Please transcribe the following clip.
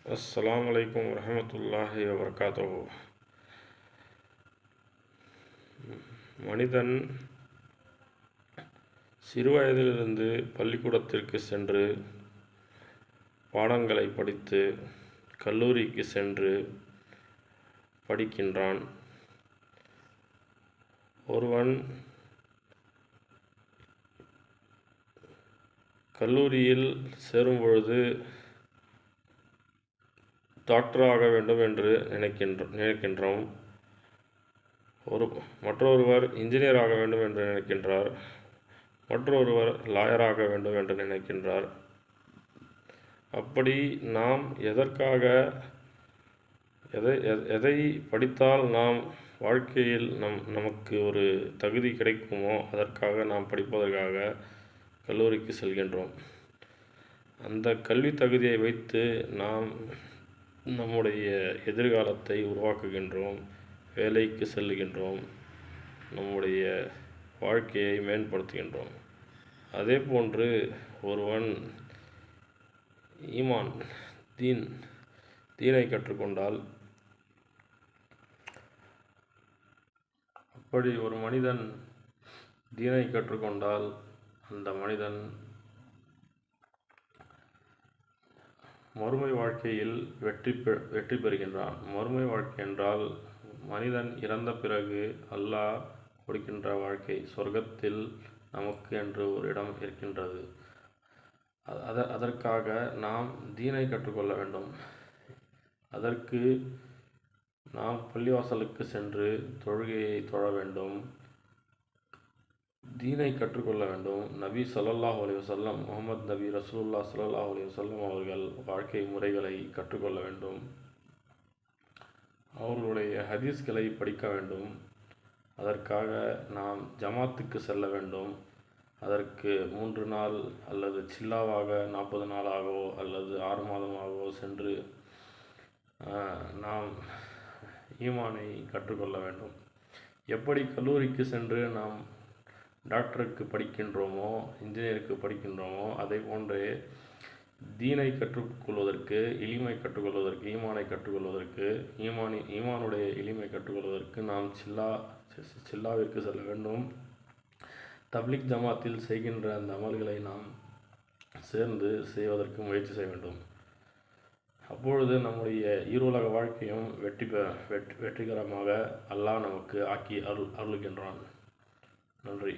அஸ்ஸலாமு அலைக்கும் வரஹ்மத்துல்லாஹி வபரகாத்துஹு. மனிதன் சிறுவயதிலிருந்து பள்ளிக்கூடத்திற்கு சென்று பாடங்களை படித்து கல்லூரிக்கு சென்று படிக்கின்றான். ஒருவன் கல்லூரியில் சேரும் பொழுது டாக்டராக வேண்டும் என்று நினைக்கின்றோம். மற்றொருவர் இன்ஜினியர் ஆக வேண்டும் என்று நினைக்கின்றார். மற்றொருவர் லாயராக வேண்டும் என்று நினைக்கின்றார். அப்படி நாம் எதை படித்தால் நாம் வாழ்க்கையில் நமக்கு ஒரு தகுதி கிடைக்குமோ அதற்காக நாம் படிப்பதற்காக கல்லூரிக்கு செல்கின்றோம். அந்த கல்வி தகுதியை வைத்து நாம் நம்முடைய எதிர்காலத்தை உருவாக்குகின்றோம், வேலைக்கு செல்லுகின்றோம், நம்முடைய வாழ்க்கையை மேம்படுத்துகின்றோம். அதே போன்று ஒருவன் ஈமான் தீனை கற்றுக்கொண்டால், அப்படி ஒரு மனிதன் தீனை கற்றுக்கொண்டால் அந்த மனிதன் மறுமை வாழ்க்கையில் வெற்றி பெறுகின்றான். மறுமை வாழ்க்கை என்றால் மனிதன் இறந்த பிறகு அல்லாஹ் கொடுக்கின்ற வாழ்க்கை. சொர்க்கத்தில் நமக்கு என்று ஒரு இடம் இருக்கின்றது. அதற்காக நாம் தீனை கற்றுக்கொள்ள வேண்டும். அதற்கு நாம் பள்ளிவாசலுக்கு சென்று தொழுகையை தொழ வேண்டும், தீனை கற்றுக்கொள்ள வேண்டும். நபி ஸல்லல்லாஹு அலைஹி வஸல்லம், முஹம்மது நபி ரசூலுல்லாஹ் ஸல்லல்லாஹு அலைஹி வஸல்லம் அவர்கள் வாழ்க்கை முறைகளை கற்றுக்கொள்ள வேண்டும். அவர்களுடைய ஹதீஸ்களை படிக்க வேண்டும். அதற்காக நாம் ஜமாத்துக்கு செல்ல வேண்டும். அதற்கு 3 நாள் அல்லது சில்லாவாக 40 நாளாகவோ அல்லது 6 மாதமாகவோ சென்று நாம் ஈமானை கற்றுக்கொள்ள வேண்டும். எப்படி கல்லூரிக்கு சென்று நாம் டாக்டருக்கு படிக்கின்றோமோ, இன்ஜினியருக்கு படிக்கின்றோமோ, அதே போன்றே தீனை கற்றுக்கொள்வதற்கு, இல்மை கற்றுக்கொள்வதற்கு, ஈமானை கற்றுக்கொள்வதற்கு, ஈமானுடைய இல்மை கற்றுக்கொள்வதற்கு நாம் சில்லாவிற்கு செல்ல வேண்டும். தப்லீக் ஜமாத்தில் செய்கின்ற அந்த அமல்களை நாம் சேர்ந்து செய்வதற்கு முயற்சி செய்ய வேண்டும். அப்பொழுது நம்முடைய ஈருலக வாழ்க்கையும் வெற்றிகரமாக அல்லாஹ் நமக்கு ஆக்கி அருளுகின்றான். நன்றி.